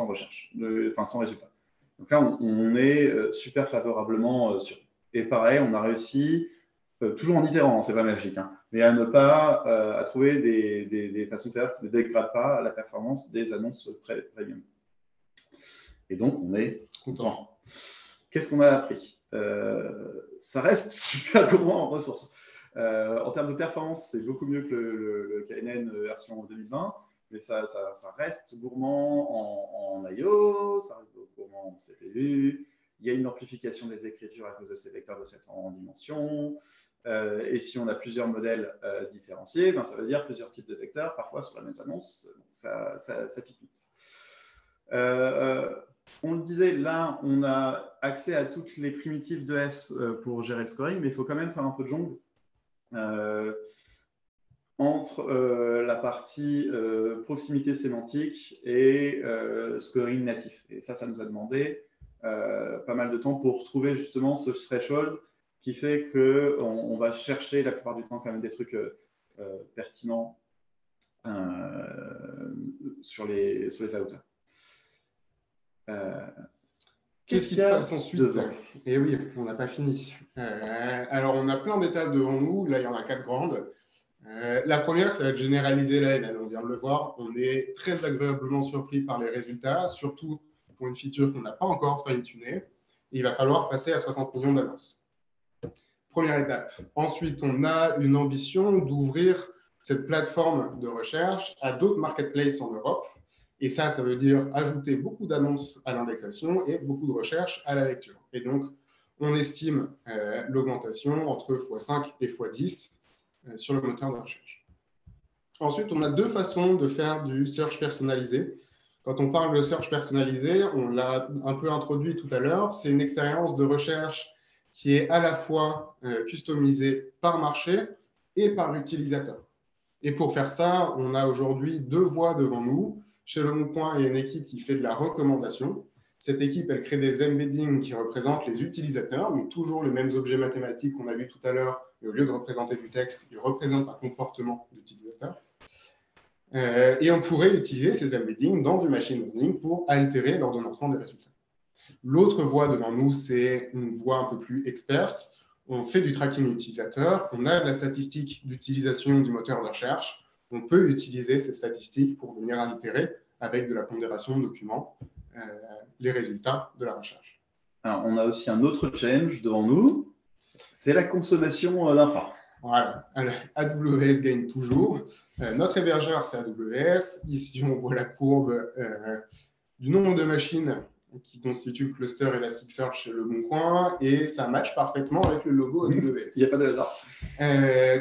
recherche, sans résultat. Donc là, on est super favorablement sur. Et pareil, on a réussi, toujours en itérant, c'est pas magique, hein, mais à ne pas à trouver des façons de faire qui ne dégradent pas la performance des annonces premium. Et donc, on est content. Qu'est-ce qu'on a appris? Ça reste super gourmand en ressources. En termes de performance, c'est beaucoup mieux que le KNN version 2020, mais ça reste gourmand en I/O, ça reste gourmand en CPU. Il y a une amplification des écritures à cause de ces vecteurs de 700 dimensions. Et si on a plusieurs modèles différenciés, ben, ça veut dire plusieurs types de vecteurs, parfois sur la même annonce, ça pique. On le disait, là, on a accès à toutes les primitives de S pour gérer le scoring, mais il faut quand même faire un peu de jongle entre la partie proximité sémantique et scoring natif. Et ça nous a demandé pas mal de temps pour trouver justement ce threshold qui fait qu'on va chercher la plupart du temps quand même des trucs pertinents sur les outers. Qu'est-ce qui se passe ensuite? Et oui, on n'a pas fini. Alors, on a plein d'étapes devant nous. Là, il y en a 4 grandes. La première, ça va être généraliser la NN. On vient de le voir. On est très agréablement surpris par les résultats, surtout pour une feature qu'on n'a pas encore fine-tunée. Il va falloir passer à 60 millions d'annonces. Première étape. Ensuite, on a une ambition d'ouvrir cette plateforme de recherche à d'autres marketplaces en Europe. Et ça veut dire ajouter beaucoup d'annonces à l'indexation et beaucoup de recherches à la lecture. Et donc, on estime l'augmentation entre x5 et x10 sur le moteur de recherche. Ensuite, on a 2 façons de faire du search personnalisé. Quand on parle de search personnalisé, on l'a un peu introduit tout à l'heure, c'est une expérience de recherche qui est à la fois customisée par marché et par utilisateur. Et pour faire ça, on a aujourd'hui 2 voies devant nous. Chez Le Bon Coin, il y a une équipe qui fait de la recommandation. Cette équipe, elle crée des embeddings qui représentent les utilisateurs, donc toujours les mêmes objets mathématiques qu'on a vus tout à l'heure, mais au lieu de représenter du texte, ils représentent un comportement d'utilisateur. Et on pourrait utiliser ces embeddings dans du machine learning pour altérer l'ordonnancement des résultats. L'autre voie devant nous, c'est une voie un peu plus experte. On fait du tracking utilisateur, on a de la statistique d'utilisation du moteur de recherche. On peut utiliser ces statistiques pour venir altérer, avec de la pondération de documents, les résultats de la recherche. Alors, on a aussi un autre challenge devant nous, c'est la consommation d'infra. Voilà, AWS gagne toujours. Notre hébergeur, c'est AWS. Ici, on voit la courbe du nombre de machines qui constituent le cluster Elasticsearch chez Le Bon Coin, et ça matche parfaitement avec le logo AWS. Il n'y a pas de hasard.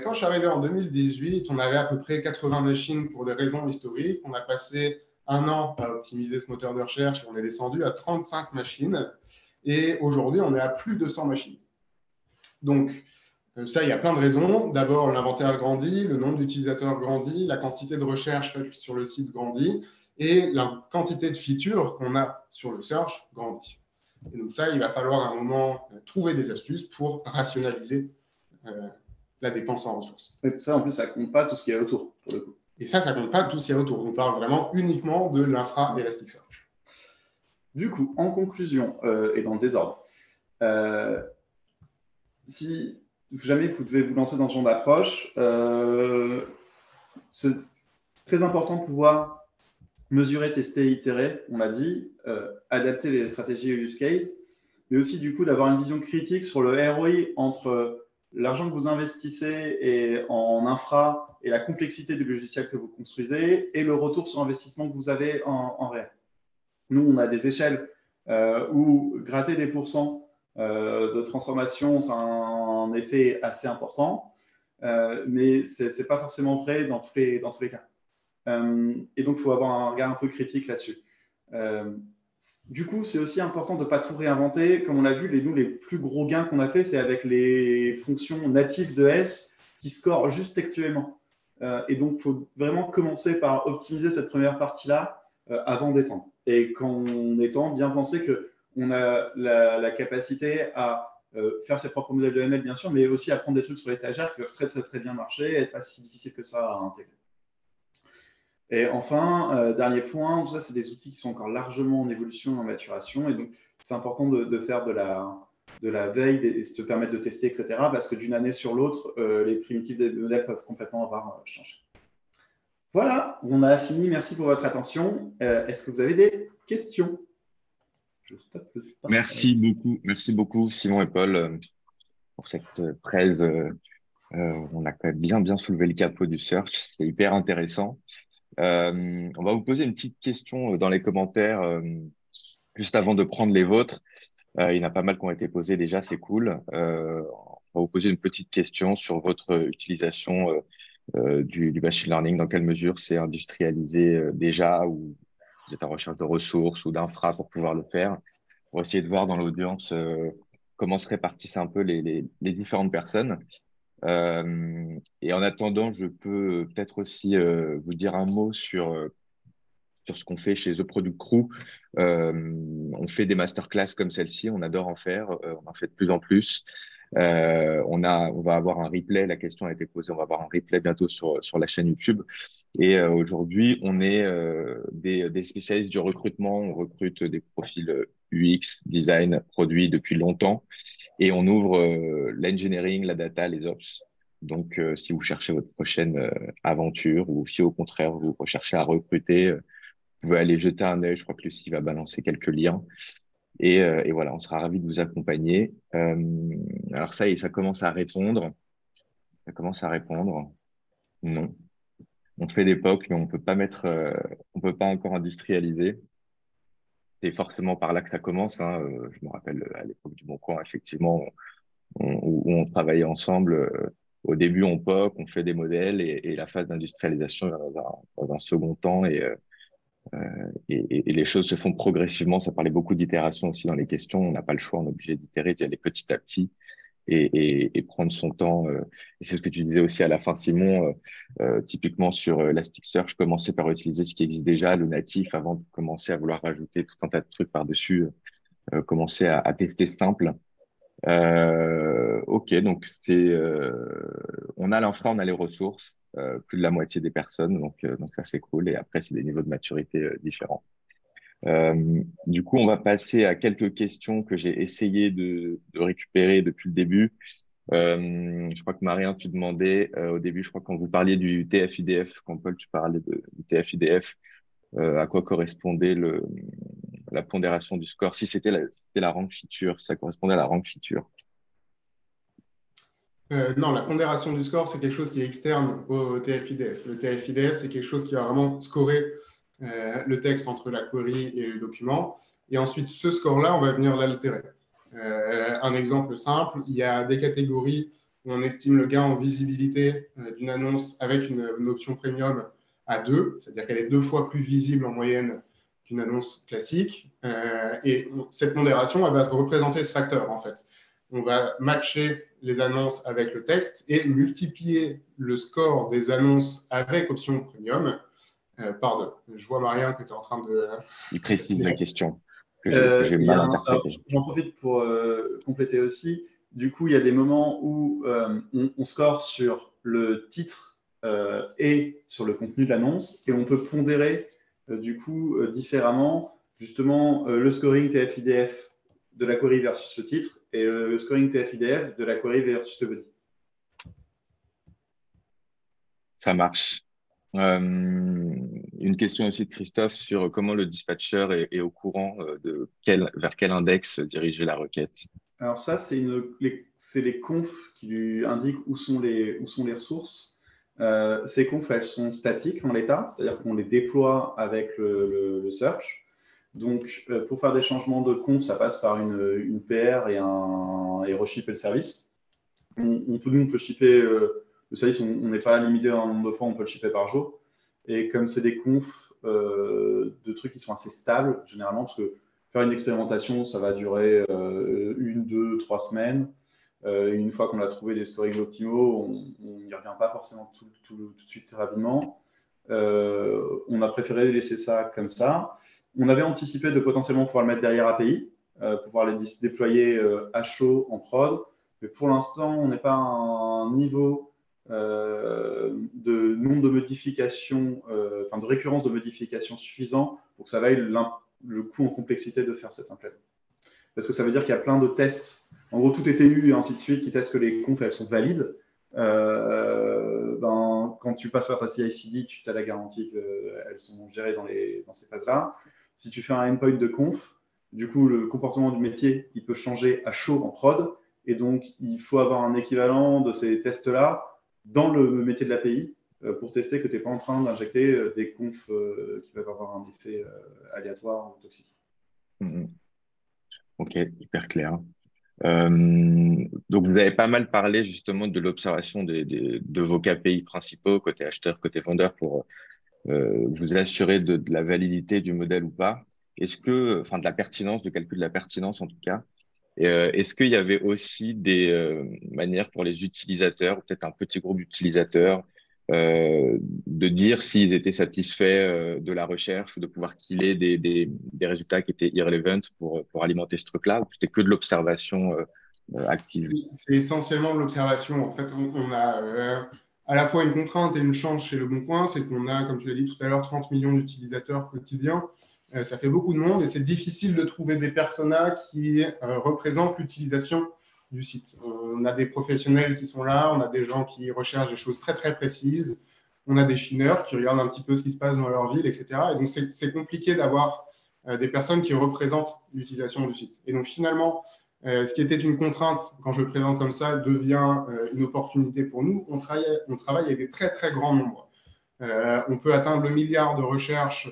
Quand je suis arrivé en 2018, on avait à peu près 80 machines pour des raisons historiques. On a passé 1 an à optimiser ce moteur de recherche et on est descendu à 35 machines. Et aujourd'hui, on est à plus de 100 machines. Donc, ça, il y a plein de raisons. D'abord, l'inventaire grandit, le nombre d'utilisateurs grandit, la quantité de recherche faite sur le site grandit et la quantité de features qu'on a sur le search grandit. Et donc ça, il va falloir à un moment trouver des astuces pour rationaliser la dépense en ressources. Et ça, en plus, ça ne compte pas tout ce qu'il y a autour, pour le coup. Et ça ne compte pas tout ce qu'il y a autour. On parle vraiment uniquement de l'infra Elasticsearch. Du coup, en conclusion, et dans le désordre, si jamais vous devez vous lancer dans ce genre d'approche, c'est très important de pouvoir mesurer, tester, itérer, on l'a dit, adapter les stratégies au use case, mais aussi du coup d'avoir une vision critique sur le ROI entre l'argent que vous investissez et en infra et la complexité du logiciel que vous construisez et le retour sur investissement que vous avez en réel. Nous, on a des échelles où gratter des pourcents de transformation, ça a un effet assez important, mais ce n'est pas forcément vrai dans tous les cas. Et donc, il faut avoir un regard un peu critique là-dessus. Du coup, c'est aussi important de ne pas tout réinventer. Comme on l'a vu, nous, les plus gros gains qu'on a fait, c'est avec les fonctions natives de S qui scorent juste textuellement. Et donc, il faut vraiment commencer par optimiser cette première partie-là avant d'étendre. Et quand on étend, bien penser qu'on a la capacité à faire ses propres modèles de ML, bien sûr, mais aussi à prendre des trucs sur l'étagère qui peuvent très, très, très bien marcher et être pas si difficile que ça à intégrer. Et enfin, dernier point, tout ça, c'est des outils qui sont encore largement en évolution, en maturation. Et donc, c'est important de faire de de la veille et te permettre de tester, etc. Parce que d'une année sur l'autre, les primitives des modèles peuvent complètement avoir changé. Voilà, on a fini. Merci pour votre attention. Est-ce que vous avez des questions? Je stoppe le partage. Merci beaucoup Simon et Paul pour cette presse. On a quand même bien soulevé le capot du search. C'est hyper intéressant. On va vous poser une petite question dans les commentaires juste avant de prendre les vôtres. Il y en a pas mal qui ont été posés déjà, c'est cool. On va vous poser une petite question sur votre utilisation du machine learning, dans quelle mesure c'est industrialisé déjà ou vous êtes en recherche de ressources ou d'infra pour pouvoir le faire. On va essayer de voir dans l'audience comment se répartissent un peu les différentes personnes. Et en attendant, je peux peut-être aussi vous dire un mot sur ce qu'on fait chez The Product Crew. On fait des masterclass comme celle-ci, on adore en faire, on en fait de plus en plus. On va avoir un replay, la question a été posée, on va avoir un replay bientôt sur la chaîne YouTube. Et aujourd'hui, on est des spécialistes du recrutement, on recrute des profils UX, design, produit depuis longtemps. Et on ouvre l'engineering, la data, les ops. Donc, si vous cherchez votre prochaine aventure ou si au contraire, vous recherchez à recruter, vous pouvez aller jeter un œil. Je crois que Lucie va balancer quelques liens. Et voilà, on sera ravis de vous accompagner. Alors ça commence à répondre. Ça commence à répondre. Non. On fait des POC, mais on peut pas encore industrialiser. C'est forcément par là que ça commence. Hein. Je me rappelle à l'époque du Bon Coin, effectivement, où on travaillait ensemble. Au début, on POC, on fait des modèles et la phase d'industrialisation dans un second temps. Et les choses se font progressivement. Ça parlait beaucoup d'itération aussi dans les questions. On n'a pas le choix, on est obligé d'itérer, d'y aller petit à petit et prendre son temps. Et c'est ce que tu disais aussi à la fin, Simon, typiquement sur Elasticsearch, commencer par utiliser ce qui existe déjà, le natif, avant de commencer à vouloir rajouter tout un tas de trucs par-dessus, commencer à tester simple. Ok, donc on a l'infra, on a les ressources, plus de la moitié des personnes, donc ça c'est cool. Et après, c'est des niveaux de maturité différents. Du coup, on va passer à quelques questions que j'ai essayé de récupérer depuis le début. Je crois que Marien, tu demandais au début, je crois quand vous parliez du TF-IDF, quand Paul, tu parlais du TF-IDF, à quoi correspondait la pondération du score, si c'était la rank feature, ça correspondait à la rank feature. Non, la pondération du score, c'est quelque chose qui est externe au TF-IDF. Le TF-IDF, c'est quelque chose qui va vraiment scorer le texte entre la query et le document. Et ensuite, ce score-là, on va venir l'altérer. Un exemple simple, il y a des catégories où on estime le gain en visibilité d'une annonce avec une option premium à 2, c'est-à-dire qu'elle est 2 fois plus visible en moyenne qu'une annonce classique. Et cette pondération, elle va représenter ce facteur, en fait. On va matcher les annonces avec le texte et multiplier le score des annonces avec option premium par 2. Je vois, Marien, que tu es en train de… Il précise la question que j'ai mal interprétée. J'en profite pour compléter aussi. Du coup, il y a des moments où on score sur le titre et sur le contenu de l'annonce et on peut pondérer du coup différemment justement le scoring TF-IDF de la query versus le titre et le scoring TF-IDF de la query versus le body. Ça marche. Une question aussi de Christophe sur comment le dispatcher est au courant vers quel index diriger la requête. Alors ça, c'est les confs qui lui indiquent où sont les ressources. Ces confs, elles sont statiques en l'état, c'est-à-dire qu'on les déploie avec le search. Donc, pour faire des changements de conf, ça passe par une PR et reshipper le service. Nous, on peut shipper le service, on n'est pas limité à un nombre de fois, on peut le shipper par jour. Et comme c'est des confs de trucs qui sont assez stables, généralement, parce que faire une expérimentation, ça va durer 1, 2, 3 semaines. Une fois qu'on a trouvé des scorings optimaux, on n'y revient pas forcément tout de suite rapidement. On a préféré laisser ça comme ça. On avait anticipé de potentiellement pouvoir le mettre derrière API, pouvoir les déployer à chaud en prod. Mais pour l'instant, on n'est pas à un niveau de nombre de modifications, de récurrence de modifications suffisant pour que ça vaille le coût en complexité de faire cette implémentation. parce que ça veut dire qu'il y a plein de tests. En gros, tout est TU et ainsi de suite qui testent que les confs elles sont valides. Quand tu passes par ta CI/CD, tu as la garantie qu'elles sont gérées dans ces phases-là. Si tu fais un endpoint de conf, du coup, le comportement du métier, il peut changer à chaud en prod. Et donc, il faut avoir un équivalent de ces tests-là dans le métier de l'API pour tester que tu n'es pas en train d'injecter des confs qui peuvent avoir un effet aléatoire ou toxique. Ok, hyper clair. Donc, vous avez pas mal parlé justement de l'observation de vos KPI principaux, côté acheteur, côté vendeur, pour vous assurer de la validité du modèle ou pas. Enfin, de la pertinence, du calcul de la pertinence en tout cas. Est-ce qu'il y avait aussi des manières pour les utilisateurs, ou peut-être un petit groupe d'utilisateurs, de dire s'ils étaient satisfaits de la recherche ou de pouvoir killer des résultats qui étaient irrelevant pour alimenter ce truc-là, ou c'était que de l'observation active? C'est essentiellement de l'observation. En fait, on a à la fois une contrainte et une chance chez Le Bon Coin, c'est qu'on a, comme tu l'as dit tout à l'heure, 30 millions d'utilisateurs quotidiens. Ça fait beaucoup de monde et c'est difficile de trouver des personas qui représentent l'utilisation du site. On a des professionnels qui sont là, on a des gens qui recherchent des choses très, très précises, on a des chineurs qui regardent un petit peu ce qui se passe dans leur ville, etc. Et donc, c'est compliqué d'avoir des personnes qui représentent l'utilisation du site. Et donc, finalement, ce qui était une contrainte, quand je le présente comme ça, devient une opportunité pour nous. On travaille avec des très, très grands nombres. On peut atteindre le milliard de recherches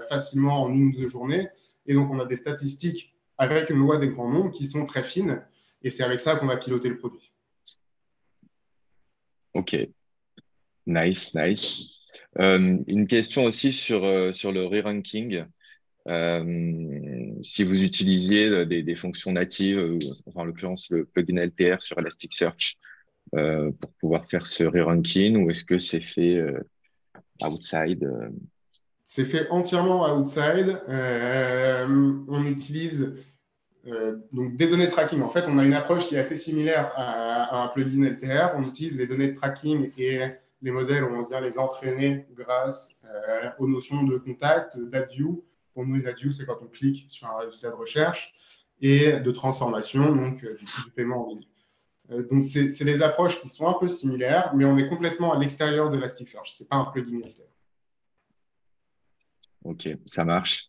facilement en une ou deux journées. Et donc, on a des statistiques avec une loi des grands nombres qui sont très fines. Et c'est avec ça qu'on va piloter le produit. Ok, nice, nice. Une question aussi sur le re-ranking. Si vous utilisiez des fonctions natives, en l'occurrence le plugin LTR sur Elasticsearch, pour pouvoir faire ce re-ranking, ou est-ce que c'est fait outside? C'est fait entièrement outside. On utilise donc des données de tracking. En fait, on a une approche qui est assez similaire à un plugin LTR. On utilise les données de tracking et les modèles, on va les entraîner grâce aux notions de contact, d'adview. Pour nous, l'adview, c'est quand on clique sur un résultat de recherche, et de transformation, donc du paiement en ligne. Donc, c'est des approches qui sont un peu similaires, mais on est complètement à l'extérieur de Elasticsearch. Ce n'est pas un plugin LTR. Ok, ça marche.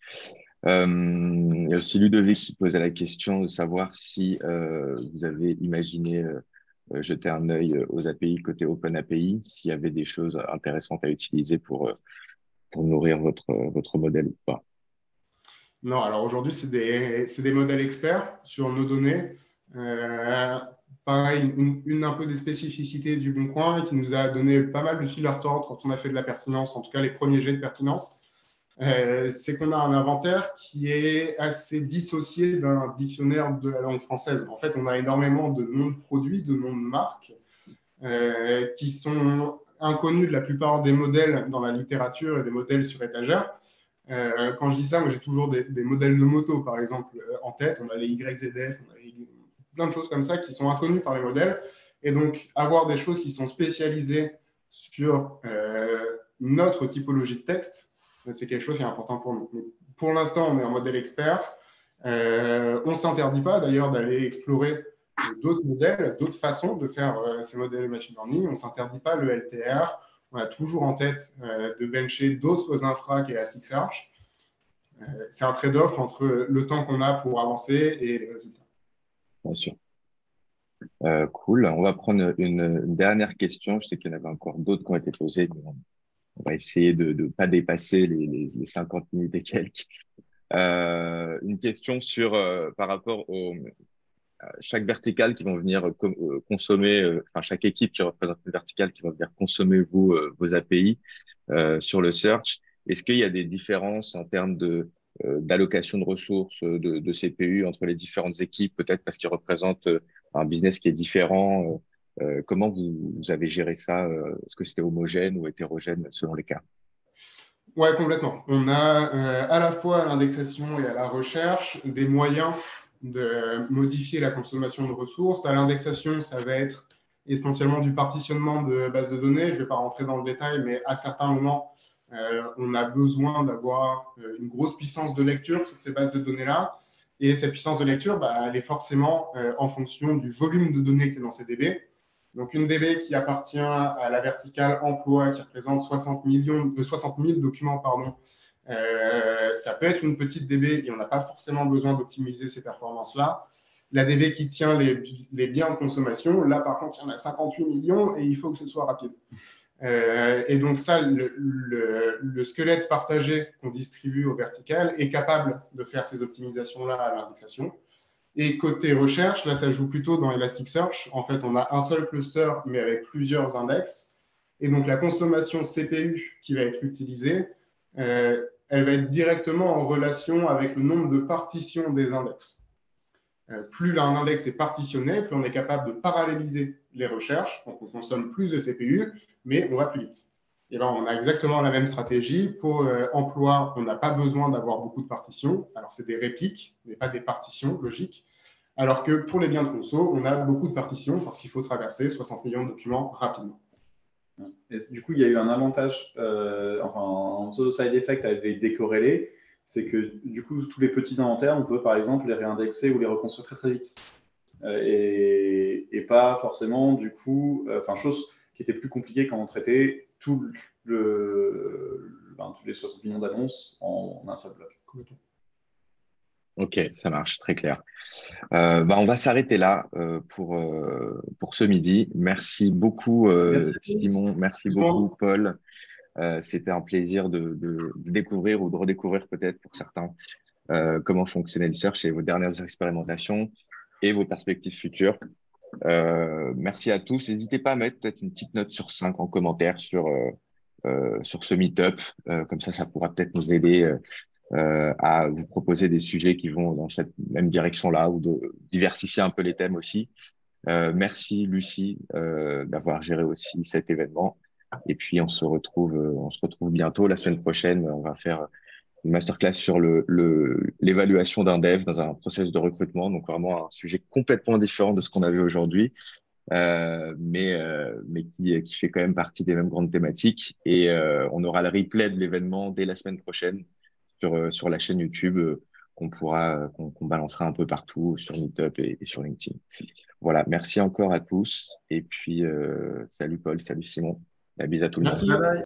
Il y a aussi Ludovic qui posait la question de savoir si vous avez imaginé jeter un œil aux API côté OpenAPI, s'il y avait des choses intéressantes à utiliser pour nourrir votre modèle ou pas. Non, alors aujourd'hui, c'est des modèles experts sur nos données. Pareil, une un peu des spécificités du Bon Coin qui nous a donné pas mal de fil à retordre quand on a fait de la pertinence, en tout cas les premiers jets de pertinence. C'est qu'on a un inventaire qui est assez dissocié d'un dictionnaire de la langue française. En fait, on a énormément de noms de produits, de noms de marques qui sont inconnus de la plupart des modèles dans la littérature et des modèles sur étagère. Quand je dis ça, moi j'ai toujours des modèles de moto, par exemple, en tête. On a les YZF, on a plein de choses comme ça qui sont inconnues par les modèles. Et donc, avoir des choses qui sont spécialisées sur notre typologie de texte, c'est quelque chose qui est important pour nous. Mais pour l'instant, on est en modèle expert. On ne s'interdit pas d'ailleurs d'aller explorer d'autres modèles, d'autres façons de faire ces modèles de machine learning. On ne s'interdit pas le LTR. On a toujours en tête de bencher d'autres infra qu'Elasticsearch. C'est un trade-off entre le temps qu'on a pour avancer et les résultats. Bien sûr. Cool. On va prendre une dernière question. Je sais qu'il y en avait encore d'autres qui ont été posées, mais on va essayer de ne pas dépasser les 50 minutes et quelques. Une question par rapport chaque verticale qui vont venir consommer, enfin chaque équipe qui représente une verticale qui va venir consommer vos API sur le search. Est-ce qu'il y a des différences en termes d'allocation de ressources, de CPU entre les différentes équipes, peut-être parce qu'ils représentent un business qui est différent? Comment vous avez géré ça? Est-ce que c'était homogène ou hétérogène selon les cas? Ouais, complètement. On a à la fois à l'indexation et à la recherche des moyens de modifier la consommation de ressources. À l'indexation, ça va être essentiellement du partitionnement de bases de données. Je ne vais pas rentrer dans le détail, mais à certains moments, on a besoin d'avoir une grosse puissance de lecture sur ces bases de données-là. Et cette puissance de lecture, elle est forcément en fonction du volume de données qui est dans ces DB. Donc, une DB qui appartient à la verticale emploi, qui représente 60 000 documents, pardon, ça peut être une petite DB et on n'a pas forcément besoin d'optimiser ces performances-là. La DB qui tient les biens de consommation, là, par contre, il y en a 58 millions et il faut que ce soit rapide. Et donc, ça, le squelette partagé qu'on distribue au vertical est capable de faire ces optimisations-là à l'indexation. Et côté recherche, là, ça joue plutôt dans Elasticsearch. En fait, on a un seul cluster, mais avec plusieurs index. Et donc, la consommation CPU qui va être utilisée, elle va être directement en relation avec le nombre de partitions des index. Plus un index est partitionné, plus on est capable de paralléliser les recherches. Donc, on consomme plus de CPU, mais on va plus vite. Et là, on a exactement la même stratégie. Pour emploi, on n'a pas besoin d'avoir beaucoup de partitions. Alors, c'est des répliques, mais pas des partitions logiques. Alors que pour les biens de conso, on a beaucoup de partitions parce qu'il faut traverser 60 millions de documents rapidement. Et du coup, il y a eu un avantage, enfin, un pseudo side effect avec les décorrélés, c'est que du coup, tous les petits inventaires, on peut par exemple les réindexer ou les reconstruire très très vite. Et pas forcément, du coup, chose qui était plus compliquée quand on traitait tous les 60 millions d'annonces en un seul bloc. Ok, ça marche, très clair. On va s'arrêter là pour ce midi. Merci beaucoup, Merci. Simon. Merci beaucoup, Paul. C'était un plaisir de découvrir ou de redécouvrir peut-être pour certains comment fonctionnait le search et vos dernières expérimentations et vos perspectives futures. Merci à tous. N'hésitez pas à mettre peut-être une petite note sur 5 en commentaire sur ce meet-up. Comme ça pourra peut-être nous aider à vous proposer des sujets qui vont dans cette même direction-là ou de diversifier un peu les thèmes aussi. Merci Lucie d'avoir géré aussi cet événement. Et puis on se retrouve bientôt la semaine prochaine. On va faire une masterclass sur l'évaluation d'un dev dans un process de recrutement. Donc vraiment un sujet complètement différent de ce qu'on avait aujourd'hui, mais qui fait quand même partie des mêmes grandes thématiques. Et on aura le replay de l'événement dès la semaine prochaine sur la chaîne YouTube qu'on balancera un peu partout sur Meetup et sur LinkedIn. Voilà, merci encore à tous. Et puis, salut Paul, salut Simon. La bise à tout le monde. Merci.